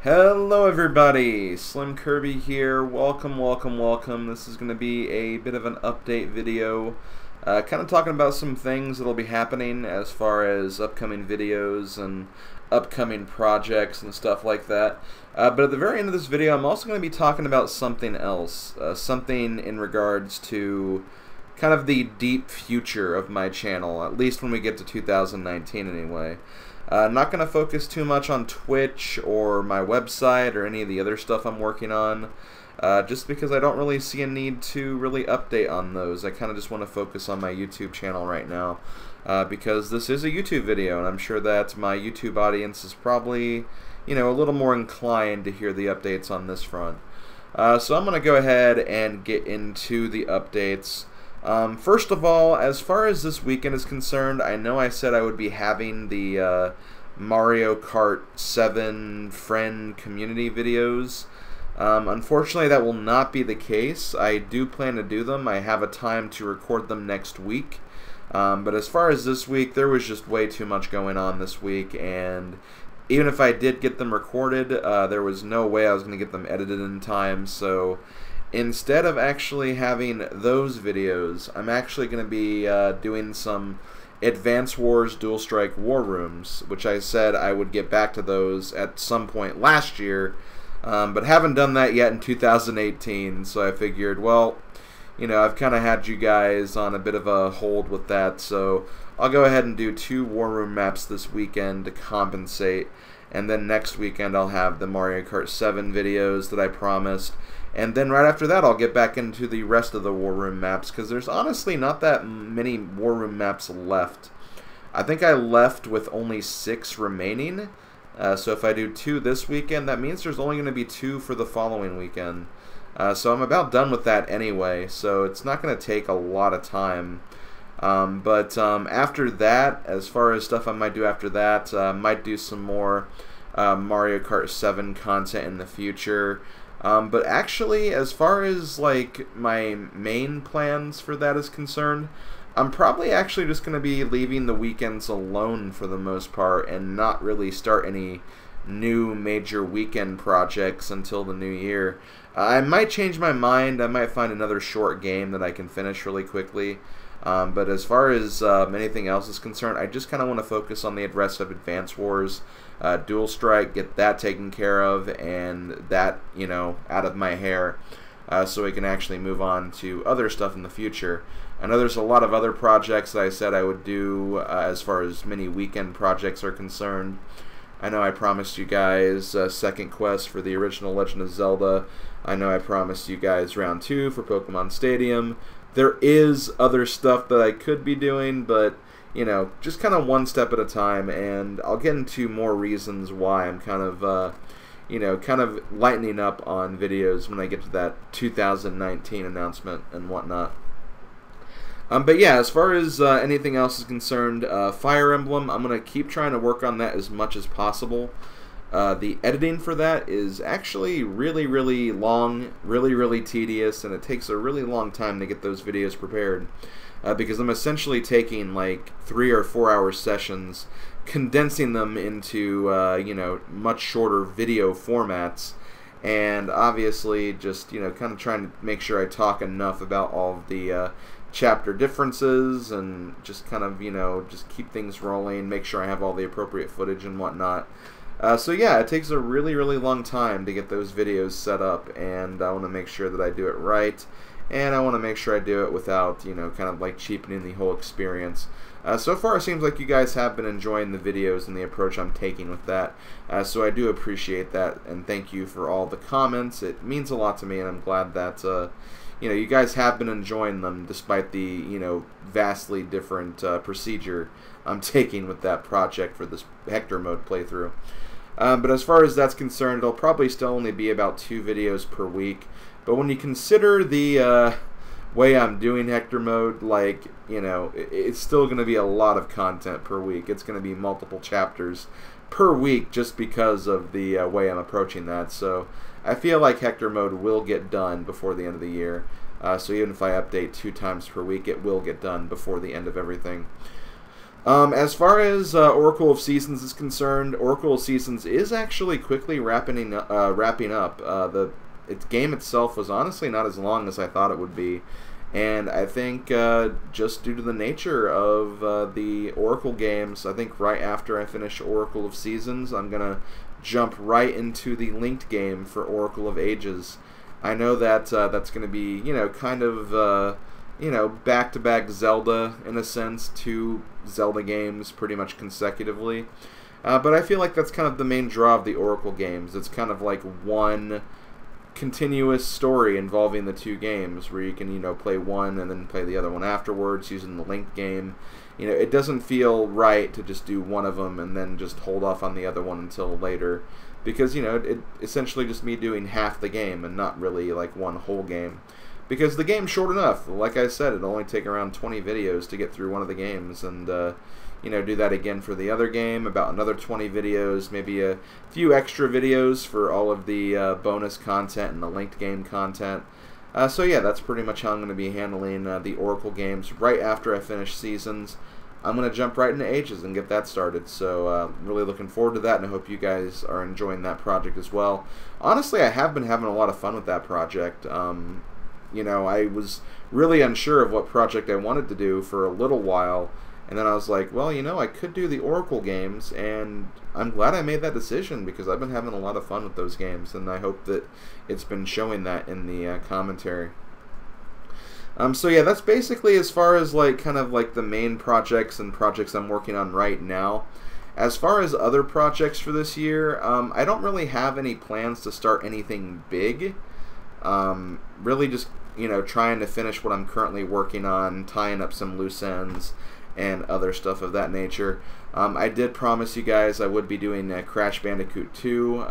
Hello everybody, SlimKirby here. Welcome. This is going to be a bit of an update video, kind of talking about some things that'll be happening as far as upcoming videos and upcoming projects and stuff like that. But at the very end of this video, I'm also going to be talking about something else, something in regards to kind of the deep future of my channel, at least when we get to 2019 anyway. I'm not going to focus too much on Twitch or my website or any of the other stuff I'm working on, just because I don't really see a need to really update on those. I kind of just want to focus on my YouTube channel right now, because this is a YouTube video, and I'm sure that my YouTube audience is probably, a little more inclined to hear the updates on this front. So I'm going to go ahead and get into the updates. First of all, as far as this weekend is concerned, I know I said I would be having the Mario Kart 7 friend community videos. Unfortunately, that will not be the case. I do plan to do them. I have a time to record them next week. But as far as this week, there was just way too much going on this week, and even if I did get them recorded, there was no way I was going to get them edited in time, so instead of actually having those videos, I'm actually going to be doing some Advance Wars Dual Strike War Rooms, which I said I would get back to those at some point last year, but haven't done that yet in 2018, so I figured, well, I've kind of had you guys on a bit of a hold with that, so I'll go ahead and do 2 War Room maps this weekend to compensate, and then next weekend I'll have the Mario Kart 7 videos that I promised. And then right after that, I'll get back into the rest of the War Room maps, because there's honestly not that many War Room maps left. I think I left with only 6 remaining. So if I do 2 this weekend, that means there's only going to be 2 for the following weekend. So I'm about done with that anyway, so it's not going to take a lot of time. But after that, as far as stuff I might do after that, I might do some more Mario Kart 7 content in the future. But actually, as far as like my main plans for that is concerned, I'm probably actually just going to be leaving the weekends alone for the most part and not really start any new major weekend projects until the new year. I might change my mind. I might find another short game that I can finish really quickly. But as far as anything else is concerned, I just kind of want to focus on the rest of Advance Wars, Dual Strike, get that taken care of, and that, out of my hair, so we can actually move on to other stuff in the future. I know there's a lot of other projects that I said I would do as far as many weekend projects are concerned. I know I promised you guys second quest for the original Legend of Zelda. I know I promised you guys round 2 for Pokemon Stadium. There is other stuff that I could be doing, but, just kind of one step at a time, and I'll get into more reasons why I'm kind of, kind of lightening up on videos when I get to that 2019 announcement and whatnot. But yeah, as far as anything else is concerned, Fire Emblem, I'm going to keep trying to work on that as much as possible. The editing for that is actually really long, really tedious, and it takes a really long time to get those videos prepared, because I'm essentially taking like 3 or 4 hour sessions, condensing them into much shorter video formats, and obviously just kind of trying to make sure I talk enough about all of the chapter differences, and just kind of just keep things rolling, make sure I have all the appropriate footage and whatnot. So yeah, it takes a really long time to get those videos set up, and I want to make sure that I do it right, and I want to make sure I do it without, kind of like cheapening the whole experience. So far it seems like you guys have been enjoying the videos and the approach I'm taking with that, so I do appreciate that, and thank you for all the comments. It means a lot to me, and I'm glad that you guys have been enjoying them despite the vastly different procedure I'm taking with that project for this Hector mode playthrough. But as far as that's concerned, it'll probably still only be about 2 videos per week. But when you consider the way I'm doing Hector mode, like, it's still going to be a lot of content per week. It's going to be multiple chapters per week just because of the way I'm approaching that. So I feel like Hector mode will get done before the end of the year. So even if I update 2 times per week, it will get done before the end of everything. As far as Oracle of Seasons is concerned, Oracle of Seasons is actually quickly wrapping up. The game itself was honestly not as long as I thought it would be, and I think just due to the nature of the Oracle games, I think right after I finish Oracle of Seasons, I'm gonna jump right into the linked game for Oracle of Ages. I know that that's going to be, kind of, back-to-back Zelda, in a sense, 2 Zelda games pretty much consecutively. But I feel like that's kind of the main draw of the Oracle games. It's kind of like one continuous story involving the 2 games, where you can, play one and then play the other one afterwards using the linked game. It doesn't feel right to just do one of them and then just hold off on the other one until later, because, it essentially just me doing half the game and not really like one whole game. Because the game's short enough. Like I said, it'll only take around 20 videos to get through one of the games, and do that again for the other game, about another 20 videos, maybe a few extra videos for all of the bonus content and the linked game content. So yeah, that's pretty much how I'm going to be handling the Oracle games. Right after I finish Seasons, I'm going to jump right into Ages and get that started. So really looking forward to that, and I hope you guys are enjoying that project as well. Honestly, I have been having a lot of fun with that project. I was really unsure of what project I wanted to do for a little while, and then I was like, well, I could do the Oracle games, and I'm glad I made that decision, because I've been having a lot of fun with those games, and I hope that it's been showing that in the commentary. So yeah, that's basically as far as kind of the main projects and projects I'm working on right now. As far as other projects for this year, I don't really have any plans to start anything big. Really just, trying to finish what I'm currently working on, tying up some loose ends, and other stuff of that nature. I did promise you guys I would be doing Crash Bandicoot 2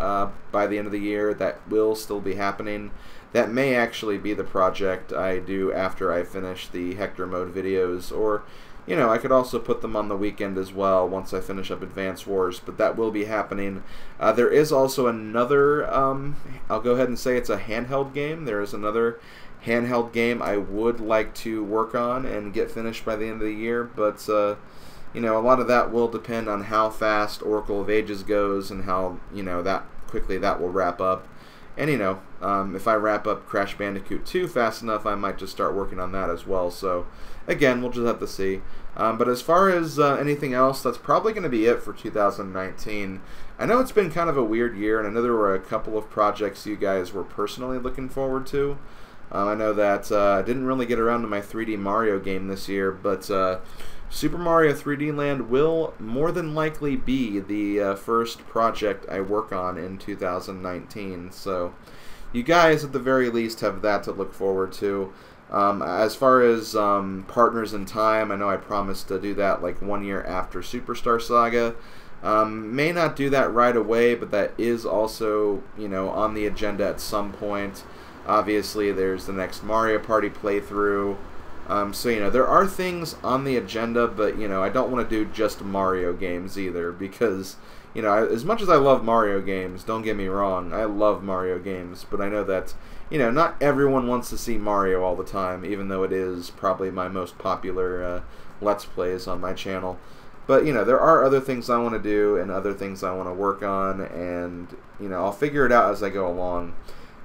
by the end of the year. That will still be happening. That may actually be the project I do after I finish the Hector Mode videos, or, I could also put them on the weekend as well once I finish up Advance Wars, but that will be happening. There is also another, I'll go ahead and say it's a handheld game. There is another handheld game I would like to work on and get finished by the end of the year, but a lot of that will depend on how fast Oracle of Ages goes and how that quickly that will wrap up. And if I wrap up Crash Bandicoot 2 fast enough, I might just start working on that as well. So again, we'll just have to see. But as far as anything else, that's probably going to be it for 2019. I know it's been kind of a weird year, and I know there were a couple of projects you guys were personally looking forward to. I know that I didn't really get around to my 3D Mario game this year, but Super Mario 3D Land will more than likely be the first project I work on in 2019. So you guys at the very least have that to look forward to. As far as partners in time, I know I promised to do that like 1 year after Superstar Saga. May not do that right away, but that is also on the agenda at some point. Obviously, there's the next Mario Party playthrough. So, there are things on the agenda, but, I don't want to do just Mario games either, because, as much as I love Mario games, don't get me wrong, I love Mario games, but I know that, not everyone wants to see Mario all the time, even though it is probably my most popular Let's Plays on my channel. But, there are other things I want to do and other things I want to work on, and, I'll figure it out as I go along.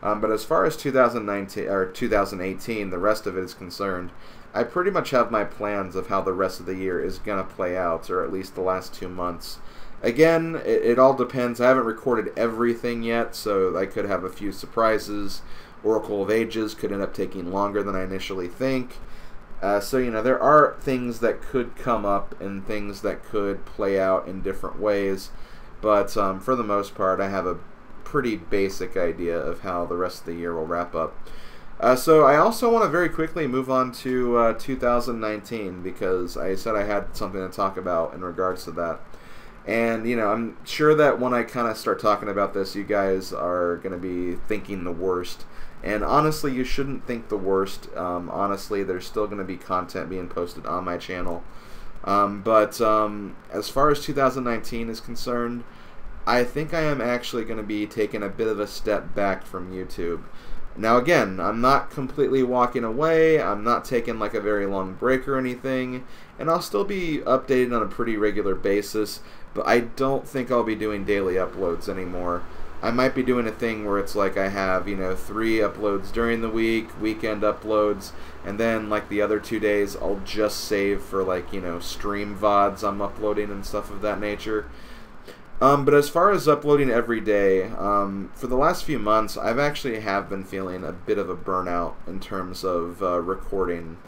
But as far as 2019 or 2018, the rest of it is concerned, I pretty much have my plans of how the rest of the year is going to play out, or at least the last 2 months. Again, it all depends. I haven't recorded everything yet, so I could have a few surprises. Oracle of Ages could end up taking longer than I initially think. So, there are things that could come up and things that could play out in different ways. But for the most part, I have a pretty basic idea of how the rest of the year will wrap up. So I also want to very quickly move on to 2019, because I said I had something to talk about in regards to that. And, I'm sure that when I kind of start talking about this, you guys are going to be thinking the worst. And honestly, you shouldn't think the worst. Honestly, there's still going to be content being posted on my channel. But as far as 2019 is concerned, I think I am actually going to be taking a bit of a step back from YouTube. Now again, I'm not completely walking away, I'm not taking like a very long break or anything, and I'll still be updated on a pretty regular basis, but I don't think I'll be doing daily uploads anymore. I might be doing a thing where it's like I have, 3 uploads during the week, weekend uploads, and then like the other 2 days I'll just save for like, stream VODs I'm uploading and stuff of that nature. But as far as uploading every day, for the last few months, I've actually been feeling a bit of a burnout in terms of recording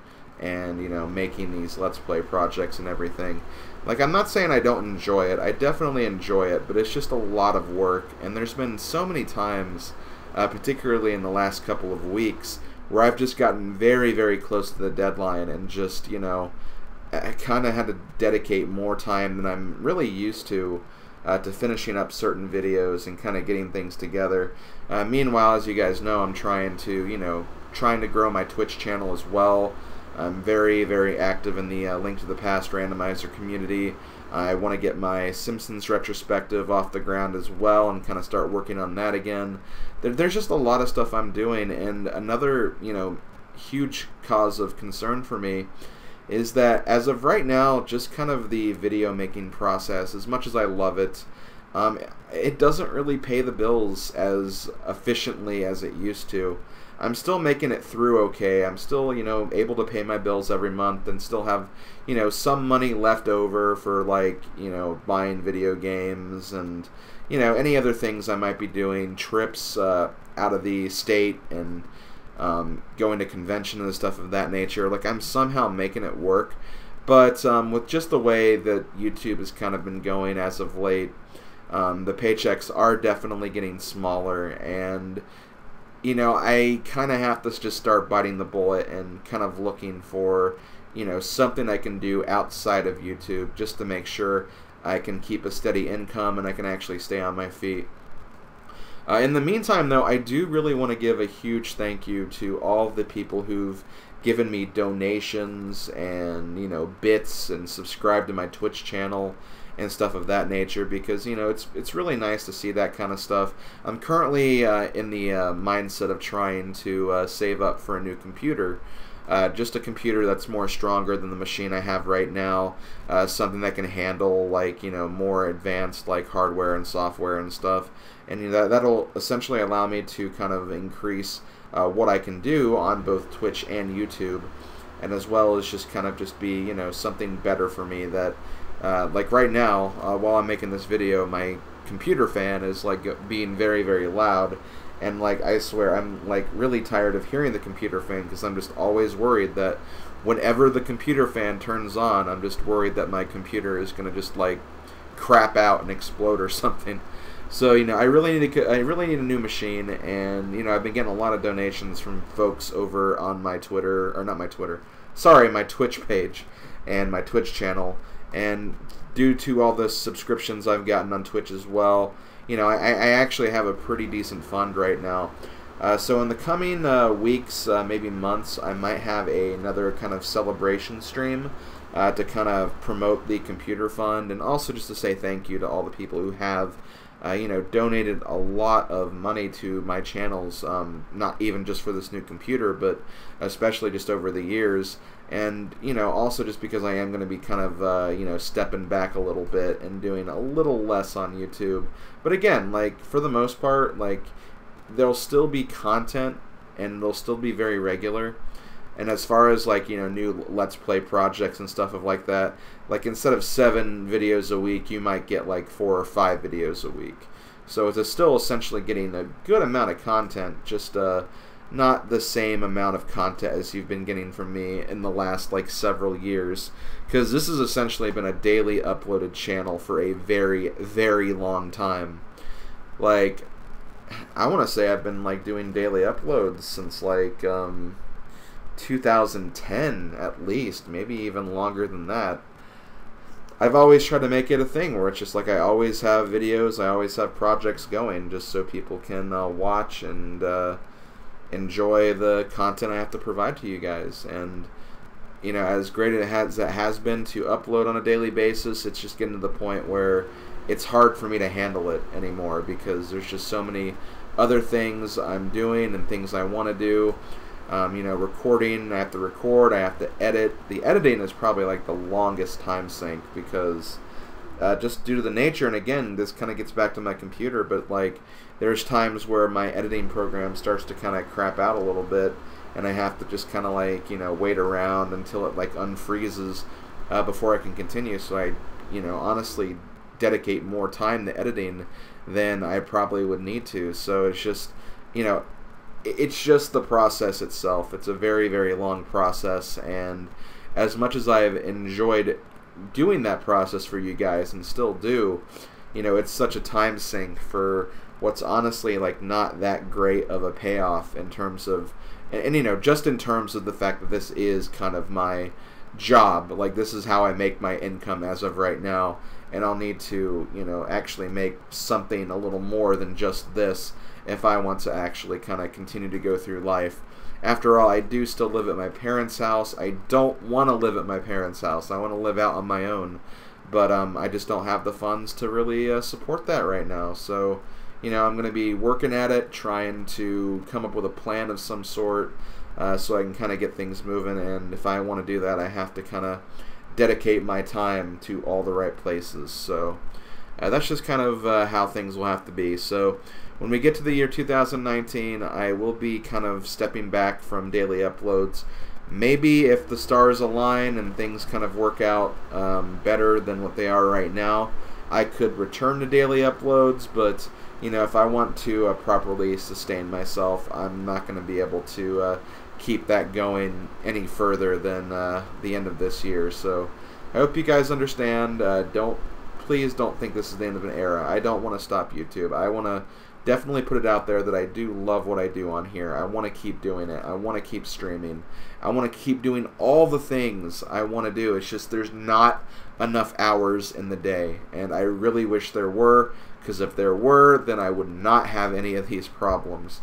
and, making these Let's Play projects and everything. Like, I'm not saying I don't enjoy it. I definitely enjoy it, but it's just a lot of work. And there's been so many times, particularly in the last couple of weeks, where I've just gotten very, very close to the deadline and just, I kind of had to dedicate more time than I'm really used to finishing up certain videos and kind of getting things together. Meanwhile, as you guys know, I'm trying to grow my Twitch channel as well. I'm very, very active in the Link to the Past randomizer community. I want to get my Simpsons retrospective off the ground as well and kind of start working on that again. There's just a lot of stuff I'm doing, and another, huge cause of concern for me is that as of right now, just kind of the video making process, as much as I love it, it doesn't really pay the bills as efficiently as it used to. I'm still making it through okay. I'm still, able to pay my bills every month and still have, some money left over for like, buying video games and, any other things I might be doing, trips out of the state and going to convention and stuff of that nature. Like, I'm somehow making it work, but with just the way that YouTube has kind of been going as of late, the paychecks are definitely getting smaller, and I kind of have to just start biting the bullet and kind of looking for something I can do outside of YouTube just to make sure I can keep a steady income and I can actually stay on my feet. In the meantime, though, I do really want to give a huge thank you to all of the people who've given me donations and, bits and subscribed to my Twitch channel and stuff of that nature, because, it's really nice to see that kind of stuff. I'm currently in the mindset of trying to save up for a new computer. Just a computer that's more stronger than the machine I have right now, something that can handle like more advanced like hardware and software and stuff, and that'll essentially allow me to kind of increase what I can do on both Twitch and YouTube, and as well as just kind of be something better for me. That like right now, while I'm making this video, my computer fan is like being very, very loud. And like, I swear, I'm like really tired of hearing the computer fan, because I'm just always worried that whenever the computer fan turns on, I'm just worried that my computer is gonna just like crap out and explode or something. So I really need a new machine, and I've been getting a lot of donations from folks over on my Twitter, or not my Twitter, sorry, my Twitch page and my Twitch channel, and due to all the subscriptions I've gotten on Twitch as well, I actually have a pretty decent fund right now. So in the coming weeks, maybe months, I might have another kind of celebration stream to kind of promote the computer fund, and also just to say thank you to all the people who have donated a lot of money to my channels, not even just for this new computer, but especially just over the years. And also just because I am going to be kind of stepping back a little bit and doing a little less on YouTube. But again, like, for the most part, like, there'll still be content and they'll still be very regular. And as far as like new Let's Play projects and stuff of like that, like, instead of 7 videos a week, you might get like 4 or 5 videos a week. So it's still essentially getting a good amount of content, just not the same amount of content as you've been getting from me in the last like several years, because this has essentially been a daily uploaded channel for a very, very long time. Like, I want to say I've been like doing daily uploads since like 2010 at least, maybe even longer than that. I've always tried to make it a thing where it's just like I always have videos, I always have projects going, just so people can watch and enjoy the content I have to provide to you guys. And as great as it has been to upload on a daily basis, it's just getting to the point where it's hard for me to handle it anymore because there's just so many other things I'm doing and things I want to do. You know, recording, I have to record, I have to edit. The editing is probably like the longest time sink because just due to the nature, and again, this kind of gets back to my computer, but like there's times where my editing program starts to kind of crap out a little bit, and I have to just kind of like, you know, wait around until it like unfreezes before I can continue. So I, you know, honestly dedicate more time to editing than I probably would need to. So it's just, you know, it's just the process itself. It's a very, very long process, and as much as I've enjoyed doing that process for you guys and still do, you know, it's such a time sink for what's honestly like not that great of a payoff in terms of, and you know, just in terms of the fact that this is kind of my job. Like, this is how I make my income as of right now, and I'll need to, you know, actually make something a little more than just this if I want to actually kind of continue to go through life. After all, I do still live at my parents' house. I don't want to live at my parents' house. I want to live out on my own, but I just don't have the funds to really support that right now. So, you know, I'm going to be working at it, trying to come up with a plan of some sort so I can kind of get things moving, and if I want to do that, I have to kind of dedicate my time to all the right places. So that's just kind of how things will have to be. So when we get to the year 2019, I will be kind of stepping back from daily uploads. Maybe if the stars align and things kind of work out better than what they are right now, I could return to daily uploads, but you know, if I want to properly sustain myself, I'm not going to be able to keep that going any further than the end of this year. So I hope you guys understand. Please don't think this is the end of an era. I don't want to stop YouTube. I want to definitely put it out there that I do love what I do on here. I want to keep doing it. I want to keep streaming. I want to keep doing all the things I want to do. It's just there's not enough hours in the day, and I really wish there were, because if there were, then I would not have any of these problems.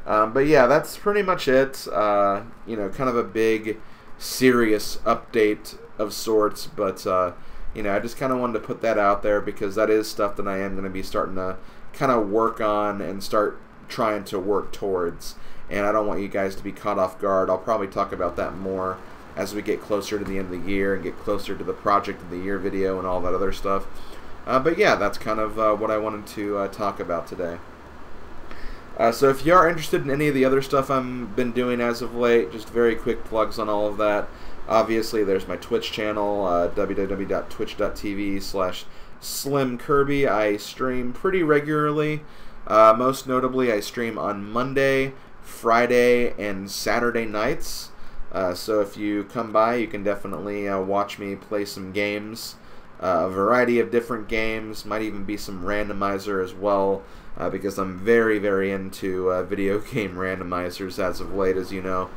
But yeah, that's pretty much it. You know, kind of a big, serious update of sorts, but you know, I just kind of wanted to put that out there because that is stuff that I am going to be starting to kind of work on and start trying to work towards, and I don't want you guys to be caught off guard. I'll probably talk about that more as we get closer to the end of the year and get closer to the project of the year video and all that other stuff. But yeah, that's kind of what I wanted to talk about today. So if you are interested in any of the other stuff I've been doing as of late, just very quick plugs on all of that. Obviously, there's my Twitch channel, www.twitch.tv/SlimKirby. I stream pretty regularly. Most notably, I stream on Monday, Friday, and Saturday nights. So if you come by, you can definitely watch me play some games. A variety of different games, might even be some randomizer as well, because I'm very, very into video game randomizers as of late, as you know.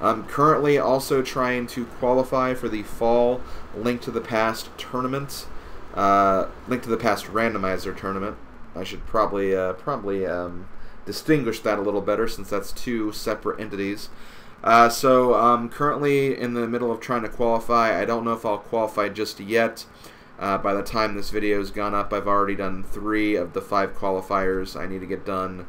I'm currently also trying to qualify for the fall Link to the Past tournament, Link to the Past randomizer tournament. I should probably distinguish that a little better, since that's two separate entities. So I'm currently in the middle of trying to qualify. I don't know if I'll qualify just yet. By the time this video has gone up, I've already done 3 of the 5 qualifiers I need to get done,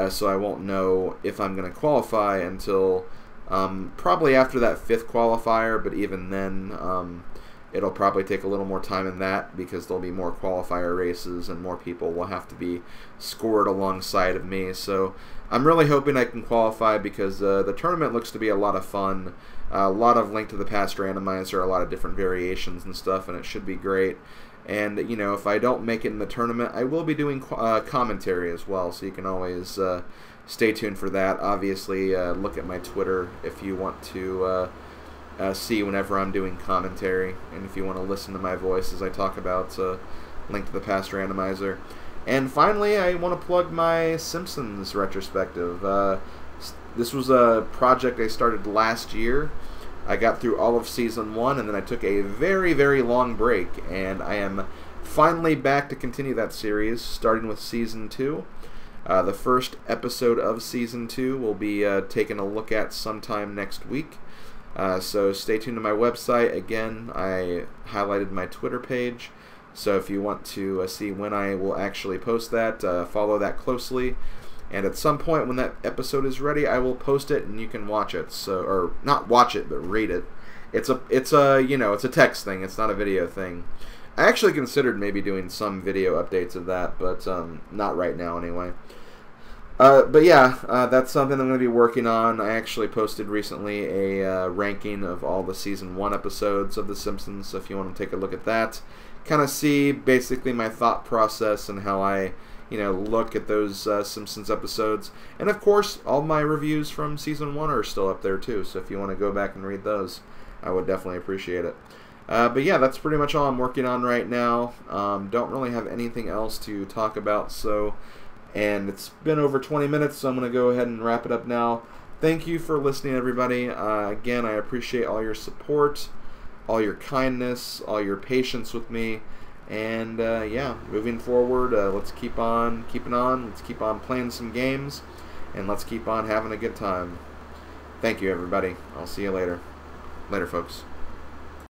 so I won't know if I'm going to qualify until probably after that 5th qualifier, but even then it'll probably take a little more time than that, because there'll be more qualifier races and more people will have to be scored alongside of me. So I'm really hoping I can qualify, because the tournament looks to be a lot of fun. A lot of Link to the Past randomizer, a lot of different variations and stuff, and it should be great. And, you know, if I don't make it in the tournament, I will be doing commentary as well, so you can always stay tuned for that. Obviously, look at my Twitter if you want to see whenever I'm doing commentary, and if you want to listen to my voice as I talk about Link to the Past randomizer. And finally, I want to plug my Simpsons retrospective. This was a project I started last year. I got through all of Season 1, and then I took a very, very long break, and I am finally back to continue that series, starting with Season 2. The first episode of Season 2 will be taking a look at sometime next week. So stay tuned to my website. Again, I highlighted my Twitter page, So if you want to see when I will actually post that, follow that closely. And at some point when that episode is ready, I will post it and you can watch it. So, or not watch it, but read it. It's a text thing. It's not a video thing. I actually considered maybe doing some video updates of that, but not right now anyway. But yeah, that's something I'm going to be working on. I actually posted recently a ranking of all the Season 1 episodes of The Simpsons, so if you want to take a look at that, kind of see basically my thought process and how I look at those Simpsons episodes. And of course, all my reviews from Season 1 are still up there too, so if you want to go back and read those, I would definitely appreciate it. But yeah, that's pretty much all I'm working on right now. Don't really have anything else to talk about, and it's been over 20 minutes, so I'm going to go ahead and wrap it up now. Thank you for listening, everybody. Again, I appreciate all your support, all your kindness, all your patience with me. And yeah, moving forward, let's keep on keeping on. Let's keep on playing some games, and let's keep on having a good time. Thank you, everybody. I'll see you later. Later, folks.